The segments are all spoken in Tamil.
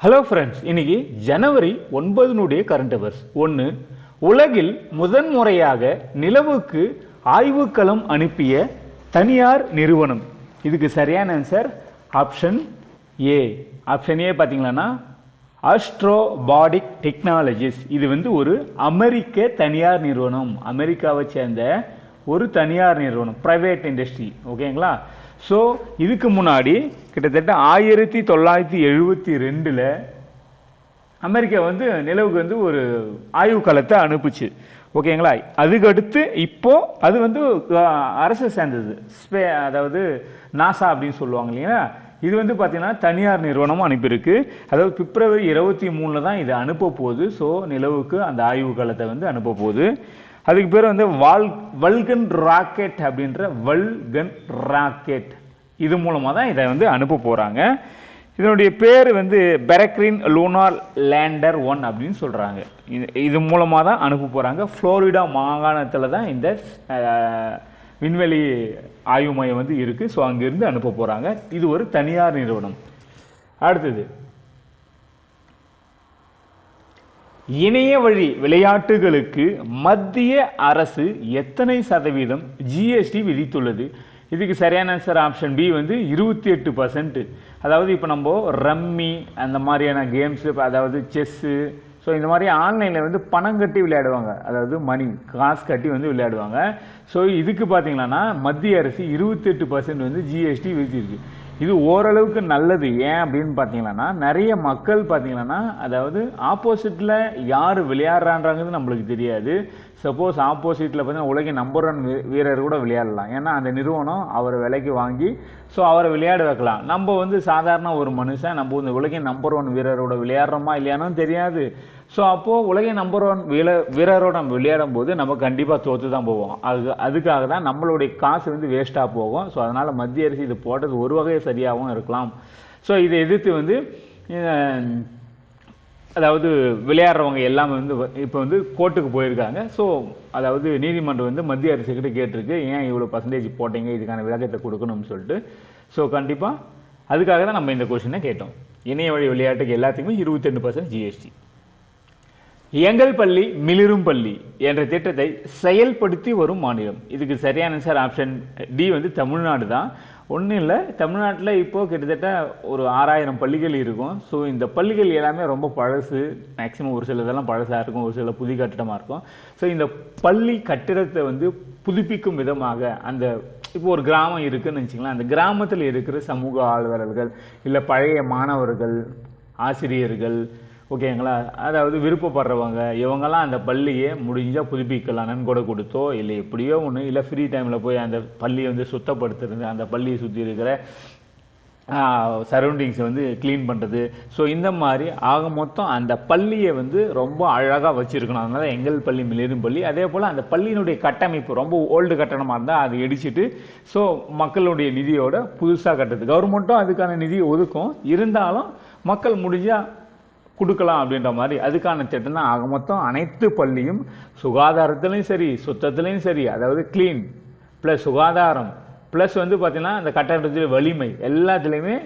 ஹலோ ஃப்ரெண்ட்ஸ், இன்னைக்கு ஜனவரி 9 கரண்ட் அஃபேர்ஸ். உலகில் முதன்முறையாக நிலவுக்கு ஆய்வுக்களம் அனுப்பிய தனியார் நிறுவனம். இதுக்கு சரியான answer option A. Option A பார்த்தீங்களா, ஆஸ்ட்ரோபாடிக் டெக்னாலஜிஸ். இது ஒரு அமெரிக்க தனியார் நிறுவனம், அமெரிக்காவை சேர்ந்த ஒரு தனியார் நிறுவனம், பிரைவேட் இண்டஸ்ட்ரி. ஓகேங்களா? ஸோ இதுக்கு முன்னாடி கிட்டத்தட்ட 1972 அமெரிக்கா நிலவுக்கு ஒரு ஆய்வுக்களத்தை அனுப்புச்சு. ஓகேங்களா? அதுக்கு அடுத்து இப்போ அது அரசு சேர்ந்தது, அதாவது நாசா அப்படின்னு சொல்லுவாங்க இல்லையா. இது பார்த்தீங்கன்னா தனியார் நிறுவனம் அனுப்பியிருக்கு. அதாவது பிப்ரவரி 23 தான் இது அனுப்ப போகுது. ஸோ நிலவுக்கு அந்த ஆய்வுக்களத்தை அனுப்ப போகுது. அதுக்கு பேர் வல்கன் ராக்கெட் அப்படின்ற வல்கன் ராக்கெட். இது மூலமாக தான் இதை அனுப்ப போகிறாங்க. இதனுடைய பேர் பெரக்ரின் லூனார் லேண்டர் 1 அப்படின்னு சொல்கிறாங்க. இது மூலமாக தான் அனுப்ப போகிறாங்க. ஃப்ளோரிடா மாகாணத்தில் தான் இந்த விண்வெளி ஆய்வு மையம் இருக்குது. ஸோ அங்கிருந்து அனுப்ப போகிறாங்க. இது ஒரு தனியார் நிறுவனம். அடுத்தது, இணைய வழி விளையாட்டுகளுக்கு மத்திய அரசு எத்தனை சதவீதம் ஜிஎஸ்டி விதித்துள்ளது? இதுக்கு சரியான ஆன்சர் ஆப்ஷன் பி 28%. அதாவது இப்போ நம்ம ரம்மி அந்த மாதிரியான கேம்ஸு, அதாவது செஸ்ஸு, ஸோ இந்த மாதிரி ஆன்லைனில் பணம் கட்டி விளையாடுவாங்க, அதாவது மணி காசு கட்டி விளையாடுவாங்க. ஸோ இதுக்கு பார்த்தீங்கன்னா மத்திய அரசு 28% ஜிஎஸ்டி விதிச்சிருக்கு. இது ஓரளவுக்கு நல்லது. ஏன் அப்படின்னு பார்த்தீங்கன்னா, நிறைய மக்கள் பார்த்தீங்கன்னா, அதாவது ஆப்போசிட்டில் யார் விளையாடுறான்றது நம்மளுக்கு தெரியாது. சப்போஸ் ஆப்போசிட்டில் பார்த்தீங்கன்னா உலகின் நம்பர் 1 வீரர் கூட விளையாடலாம். ஏன்னா அந்த நிறுவனம் அவரை விலைக்கு வாங்கி ஸோ அவரை விளையாட வைக்கலாம். நம்ம சாதாரண ஒரு மனுஷன் நம்ம உலகின் நம்பர் 1 வீரரோட விளையாடுறோமா இல்லையானு தெரியாது. ஸோ அப்போது உலகின் நம்பர் 1 வீரரோட நம்ம விளையாடும் போது நம்ம கண்டிப்பாக தோற்று தான் போவோம். அதுக்காக தான் நம்மளுடைய காசு வேஸ்ட்டாக போகும். ஸோ அதனால் மத்திய அரசு இது போட்டது ஒரு வகை சரியாகவும் இருக்கலாம். ஸோ இதை எதிர்த்து அதாவது விளையாடுறவங்க எல்லாமே இப்போ கோர்ட்டுக்கு போயிருக்காங்க. ஸோ அதாவது நீதிமன்றம் மத்திய அரசுக்கிட்ட கேட்டிருக்கு, ஏன் இவ்வளோ பர்சன்டேஜ் போட்டீங்க, இதுக்கான விளக்கத்தை கொடுக்கணும்னு சொல்லிட்டு. ஸோ கண்டிப்பாக அதுக்காக தான் நம்ம இந்த கொஸ்டினை கேட்டோம். இணைய வழி விளையாட்டுக்கு எல்லாத்துக்குமே 22% ஜிஎஸ்டி. எங்கள் பள்ளி மிளிரும் பள்ளி என்ற திட்டத்தை செயல்படுத்தி வரும் மாநிலம். இதுக்கு சரியான ஆன்சர் ஆப்ஷன் டி தமிழ்நாடு தான். ஒன்றும் இல்லை, தமிழ்நாட்டில் இப்போது கிட்டத்தட்ட ஒரு 6000 பள்ளிகள் இருக்கும். ஸோ இந்த பள்ளிகள் எல்லாமே ரொம்ப பழசு. மேக்ஸிமம் ஒரு சில இதெல்லாம் பழசாக இருக்கும், ஒரு சில புதிய கட்டிடமாக இருக்கும். ஸோ இந்த பள்ளி கட்டிடத்தை புதுப்பிக்கும் விதமாக அந்த இப்போ ஒரு கிராமம் இருக்குதுன்னு வச்சுக்கலாம், அந்த கிராமத்தில் இருக்கிற சமூக ஆர்வலர்கள் இல்லை பழைய மாணவர்கள், ஆசிரியர்கள், ஓகேங்களா, அதாவது விருப்பப்படுறவங்க இவங்கெல்லாம் அந்த பள்ளியை முடிஞ்சால் புதுப்பிக்கலாம், நன்கொடை கொடுத்தோ இல்லை எப்படியோ ஒன்று, இல்லை ஃப்ரீ டைமில் போய் அந்த பள்ளியை சுத்தப்படுத்துறது, அந்த பள்ளியை சுற்றி இருக்கிற சரௌண்டிங்ஸை க்ளீன் பண்ணுறது. ஸோ இந்த மாதிரி ஆக மொத்தம் அந்த பள்ளியை ரொம்ப அழகாக வச்சுருக்கணும். அதனால் எங்கள் பள்ளி மிளிரும் பள்ளி. அதே போல் அந்த பள்ளியினுடைய கட்டமைப்பு ரொம்ப ஓல்டு கட்டணமாக இருந்தால் அதை இடிச்சிட்டு ஸோ மக்களுடைய நிதியோட புதுசாக கட்டுறது. கவர்மெண்ட்டும் அதுக்கான நிதியை ஒதுக்கும், இருந்தாலும் மக்கள் முடிஞ்சால் கொடுக்கலாம் அப்படின்ற மாதிரி அதுக்கான திட்டம் தான். ஆக மொத்தம் அனைத்து பள்ளியும் சுகாதாரத்துலையும் சரி, சுத்தத்துலையும் சரி, அதாவது கிளீன் ப்ளஸ் சுகாதாரம் ப்ளஸ் பார்த்தீங்கன்னா அந்த கட்டடத்தில் வலிமை எல்லாத்துலேயுமே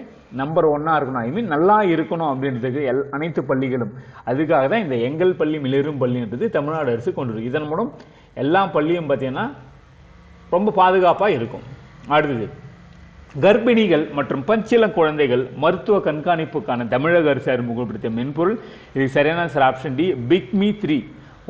நம்பர் 1 இருக்கணும், ஐ மீன் நல்லா இருக்கணும் அப்படின்றதுக்கு அனைத்து பள்ளிகளும். அதுக்காக தான் இந்த எங்கள் பள்ளி மிளிரும் பள்ளின்றது தமிழ்நாடு அரசு கொண்டு வரும். இதன் மூலம் எல்லா பள்ளியும் பார்த்தீங்கன்னா ரொம்ப பாதுகாப்பாக இருக்கும். அடுத்தது, கர்ப்பிணிகள் மற்றும் பச்சிள குழந்தைகள் மருத்துவ கண்காணிப்புக்கான தமிழக அரசு அறிமுகப்படுத்திய மென்பொருள். இது சரியான ஆப்ஷன் டி, பிக்மி 3.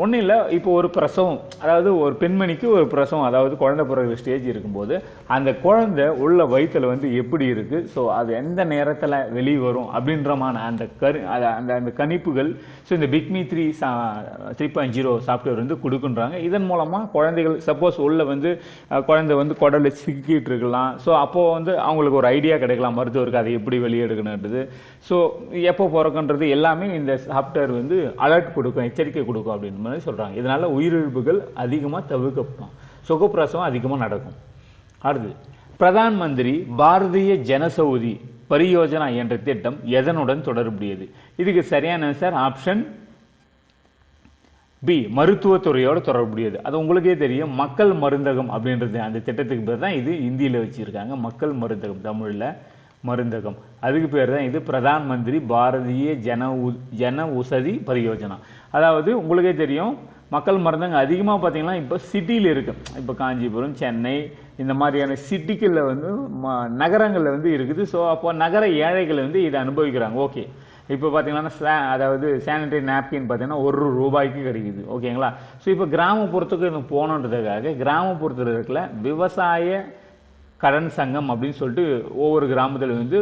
ஒன்றும் இல்லை, இப்போ ஒரு பிரசவம், அதாவது ஒரு பெண்மணிக்கு ஒரு பிரசவம், அதாவது குழந்தை பிறகு ஸ்டேஜ் இருக்கும்போது அந்த குழந்தை உள்ள வயிற்றில் எப்படி இருக்குது, ஸோ அது எந்த நேரத்தில் வெளியே வரும் அப்படின்றமான அந்த கணிப்புகள். ஸோ இந்த பிக்மி 3.0 சாஃப்ட்வேர் கொடுக்குன்றாங்க. இதன் மூலமாக குழந்தைகள் சப்போஸ் உள்ள குழந்தை குடலில் சிக்கிட்டு இருக்கலாம். ஸோ அப்போது அவங்களுக்கு ஒரு ஐடியா கிடைக்கலாம் மருத்துவருக்கு அதை எப்படி வெளியே எடுக்கணுன்றது. ஸோ எப்போ பிறக்குன்றது எல்லாமே இந்த சாஃப்ட்வேர் அலர்ட் கொடுக்கும், எச்சரிக்கை கொடுக்கும் அப்படின்னு மாதிரி சொல்கிறாங்க. இதனால் உயிரிழப்புகள் அதிகமாக தவிர்க்கப்படும், சுகப்பிரசவம் அதிகமாக நடக்கும். அடுத்து, பிரதான் மந்திரி பாரதிய ஜனசௌதி பரியோஜனா என்ற திட்டம் எதனுடன் தொடர்புடையது? இதுக்கு சரியான ஆன்சர் ஆப்ஷன் பி, மருத்துவத்துறையோடு தொடர்புடையது. அது உங்களுக்கே தெரியும், மக்கள் மருந்தகம் அப்படின்றது அந்த திட்டத்துக்கு பேர் தான். இது இந்தியில் வச்சுருக்காங்க, மக்கள் மருந்தகம் தமிழில். மருந்தகம். அதுக்கு பேர் தான் இது பிரதான் மந்திரி பாரதிய ஜன உசதி பரியோஜனா. அதாவது உங்களுக்கே தெரியும், மக்கள் மருந்தகம் அதிகமாக பார்த்தீங்கன்னா இப்போ சிட்டியில் இருக்கு. இப்போ காஞ்சிபுரம், சென்னை இந்த மாதிரியான சிட்டிகளில் வந்து நகரங்களில் வந்து இருக்குது. ஸோ அப்போ நகர ஏழைகள் வந்து இதை அனுபவிக்கிறாங்க. ஓகே, இப்போ பார்த்தீங்கன்னா அதாவது சானிடரி நாப்கின் பார்த்தீங்கன்னா ₹1 கிடைக்குது. ஓகேங்களா? ஸோ இப்போ கிராமப்புறத்துக்கு போகணுன்றதுக்காக கிராமப்புறத்தில் இருக்கிற விவசாய கடன் சங்கம் அப்படின்னு சொல்லிட்டு ஒவ்வொரு கிராமத்தில் வந்து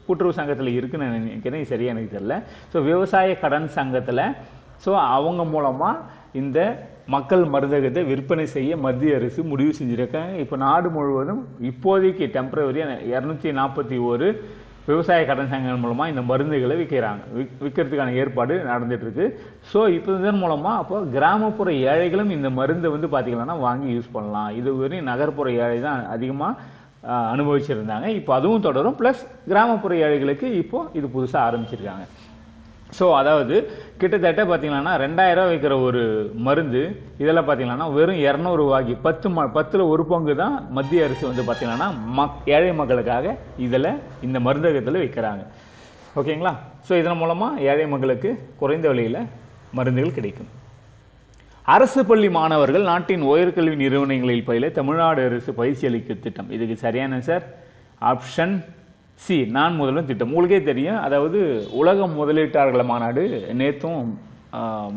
கூட்டுறவு சங்கத்தில் இருக்குன்னு நினைக்கிறேன், சரியா எனக்கு தெரியல. ஸோ விவசாய கடன் சங்கத்தில் ஸோ அவங்க மூலமாக இந்த மக்கள் மருந்தகத்தை விற்பனை செய்ய மத்திய அரசு முடிவு செஞ்சுருக்காங்க. இப்போ நாடு முழுவதும் இப்போதைக்கு டெம்பரவரியாக 241 விவசாய கடன் சங்கங்கள் மூலமாக இந்த மருந்துகளை விற்கிறதுக்கான ஏற்பாடு நடந்துட்டு இருக்கு. ஸோ இப்போ இதன் மூலமாக அப்போ கிராமப்புற ஏழைகளும் இந்த மருந்தை வந்து பார்த்தீங்கன்னா வாங்கி யூஸ் பண்ணலாம். இதுவரை நகர்ப்புற ஏழை தான் அதிகமாக அனுபவிச்சிருந்தாங்க. இப்போ அதுவும் தொடரும். ப்ளஸ் கிராமப்புற ஏழைகளுக்கு இப்போ இது புதுசாக ஆரம்பிச்சிருக்காங்க. ஸோ அதாவது கிட்டத்தட்ட பார்த்தீங்கன்னா ₹2000 வைக்கிற ஒரு மருந்து இதெல்லாம் பார்த்தீங்கன்னா வெறும் ₹200 10ல் 1 பங்கு தான் மத்திய அரசு வந்து பார்த்தீங்கன்னா ஏழை மக்களுக்காக இதில் இந்த மருந்தகத்தில் விற்கிறாங்க. ஓகேங்களா? ஸோ இதன் மூலமாக ஏழை மக்களுக்கு குறைந்த விலையில் மருந்துகள் கிடைக்கும். அரசு பள்ளி மாணவர்கள் நாட்டின் உயர்கல்வி நிறுவனங்களில் பயில தமிழ்நாடு அரசு பயிற்சி அளிக்கும் திட்டம். இதுக்கு சரியான சார் ஆப்ஷன் சி, நான் முதல்வன் திட்டம். உங்களுக்கே தெரியும், அதாவது உலக முதலீட்டாளர்கள் மாநாடு நேற்றும்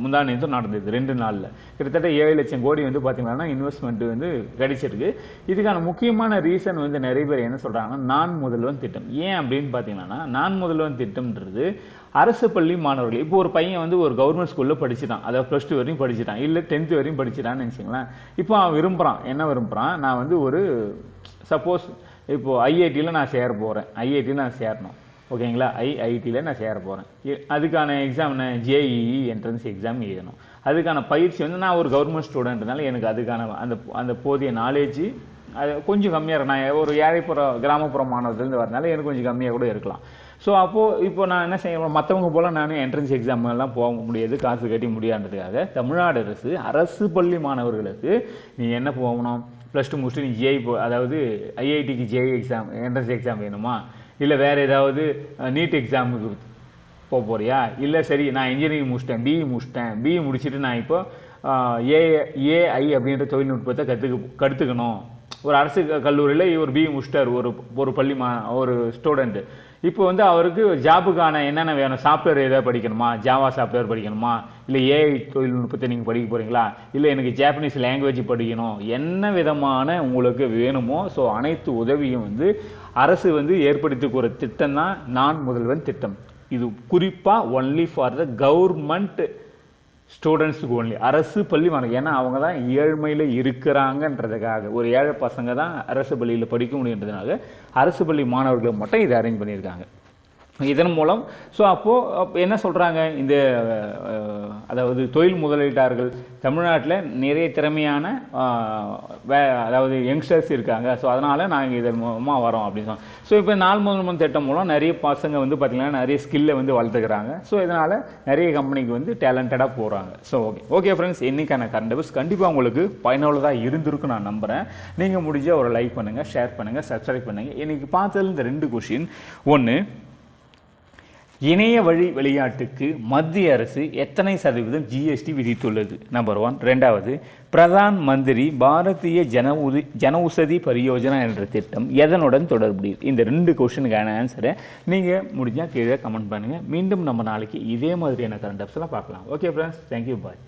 முந்தா நேற்றும் நடந்தது 2 நாளில். கிட்டத்தட்ட 7 லட்சம் கோடி வந்து பார்த்தீங்கன்னா இன்வெஸ்ட்மெண்ட் வந்து கிடைச்சிருக்கு. இதுக்கான முக்கியமான ரீசன் வந்து நிறைய பேர் என்ன சொல்கிறாங்கன்னா நான் முதல்வன் திட்டம். ஏன் அப்படின்னு பார்த்தீங்கன்னா, நான் முதல்வன் திட்டம்ன்றது அரசு பள்ளி மாணவர்கள். இப்போ ஒரு பையன் வந்து ஒரு கவர்மெண்ட் ஸ்கூலில் படிச்சுட்டான், அதாவது +2 வரையும் படிச்சுட்டான், இல்லை 10th வரையும் படிச்சுட்டான்னு நினச்சிங்களேன். இப்போ அவன் என்ன விரும்புகிறான், நான் வந்து ஒரு சப்போஸ் இப்போ ஐஐடியில் நான் சேர போகிறேன், ஐஐடியில் நான் சேரணும். ஓகேங்களா? ஐஐடியில் நான் சேர போகிறேன். அதுக்கான எக்ஸாம் என்ன, ஜேஇஇ என்ட்ரன்ஸ் எக்ஸாம் எழுதணும். அதுக்கான பயிற்சி வந்து நான் ஒரு கவர்மெண்ட் ஸ்டூடெண்ட்னால எனக்கு அதுக்கான அந்த போதிய நாலேஜ் அது கொஞ்சம் கம்மியாக இருக்கும். நான் ஒரு கிராமப்புற மாணவர்கள்லேருந்து வரனால எனக்கு கொஞ்சம் கம்மியாக கூட இருக்கலாம். ஸோ அப்போது இப்போ நான் என்ன செய்யணும், மற்றவங்க போல் நான் என்ட்ரன்ஸ் எக்ஸாம் எல்லாம் போக முடியாது, காசு கட்டி முடியாதுன்றதுக்காக தமிழ்நாடு அரசு பள்ளி மாணவர்களுக்கு நீ என்ன போகணும், +2 முடிச்சுட்டு நீ அதாவது ஐஐடிக்கு ஜேஇ எக்ஸாம் என்ட்ரன்ஸ் எக்ஸாம் வேணுமா, இல்லை வேறு ஏதாவது நீட் எக்ஸாமுக்கு போக போறியா, இல்லை சரி நான் இன்ஜினியரிங் முடிச்சிட்டேன், பிஇ முடிச்சுட்டு நான் இப்போ ஏஐ அப்படின்ற தொழில்நுட்பத்தை கற்றுக்கணும். ஒரு அரசு கல்லூரியில் ஒரு பிஇ முடிச்சிட்டார் ஒரு ஸ்டூடெண்ட். இப்போ வந்து அவருக்கு ஜாபுக்கான என்னென்ன வேணும், சாஃப்ட்வேர் ஏதாவது படிக்கணுமா, ஜாவா சாஃப்ட்வேர் படிக்கணுமா, இல்லை ஏஐ தொழில்நுட்பத்தை நீங்கள் படிக்க போகிறீங்களா, இல்லை எனக்கு ஜாப்பனீஸ் லாங்குவேஜ் படிக்கணும், என்ன விதமான உங்களுக்கு வேணுமோ ஸோ அனைத்து உதவியும் வந்து அரசு வந்து ஏற்படுத்திக்கிற திட்டம் தான் நான் முதல்வன் திட்டம். இது குறிப்பாக ஒன்லி ஃபார் த கவர்மெண்ட் ஸ்டூடெண்ட்ஸுக்கு ஒன்லி, அரசு பள்ளி மாணவர்கள். ஏன்னா அவங்க தான் ஏழ்மையில் இருக்கிறாங்கன்றதுக்காக, ஒரு ஏழை பசங்க தான் அரசு பள்ளியில் படிக்க முடியுன்றதுனால அரசு பள்ளி மாணவர்களுக்கு மட்டும் இதை அரேஞ்ச் பண்ணியிருக்காங்க. இதன் மூலம் ஸோ அப்போது என்ன சொல்கிறாங்க, இந்த அதாவது தொழில் முதலீட்டாளர்கள் தமிழ்நாட்டில் நிறைய திறமையான அதாவது யங்ஸ்டர்ஸ் இருக்காங்க. ஸோ அதனால் நாங்கள் இதன் மூலமாக வரோம் அப்படின்னு சொன்னோம். ஸோ இப்போ நாள் முதல்வன் திட்டம் மூலம் நிறைய பசங்க வந்து பார்த்திங்கன்னா நிறைய ஸ்கில்லை வந்து வளர்த்துக்கிறாங்க. ஸோ இதனால் நிறைய கம்பெனிக்கு வந்து டேலண்டடாக போகிறாங்க. ஸோ ஓகே ஃப்ரெண்ட்ஸ், இன்றைக்கான கரண்ட் அஃபேர்ஸ் கண்டிப்பாக உங்களுக்கு பயனுள்ளதாக இருந்திருக்கு நான் நம்புகிறேன். நீங்கள் முடிஞ்ச ஒரு லைக் பண்ணுங்கள், ஷேர் பண்ணுங்கள், சப்ஸ்கிரைப் பண்ணுங்கள். இன்றைக்கி பார்த்ததில் இந்த 2 கொஷின், ஒன்று இணைய வழி விளையாட்டுக்கு மத்திய அரசு எத்தனை % ஜிஎஸ்டி விதித்துள்ளது, நம்பர் 1. 2வது, பிரதான் மந்திரி பாரதிய ஜன உசதி பரியோஜனா என்ற திட்டம் எதனுடன் தொடர்புடையது? இந்த 2 கொஸ்டினுக்கான ஆன்சரை நீங்கள் முடிஞ்சால் கீழே கமெண்ட் பண்ணுங்கள். மீண்டும் நம்ம நாளைக்கு இதே மாதிரியான கரண்ட் அஃபேர்ஸ்லாம் பார்க்கலாம். ஓகே ஃப்ரெண்ட்ஸ், தேங்க்யூ, பாய்.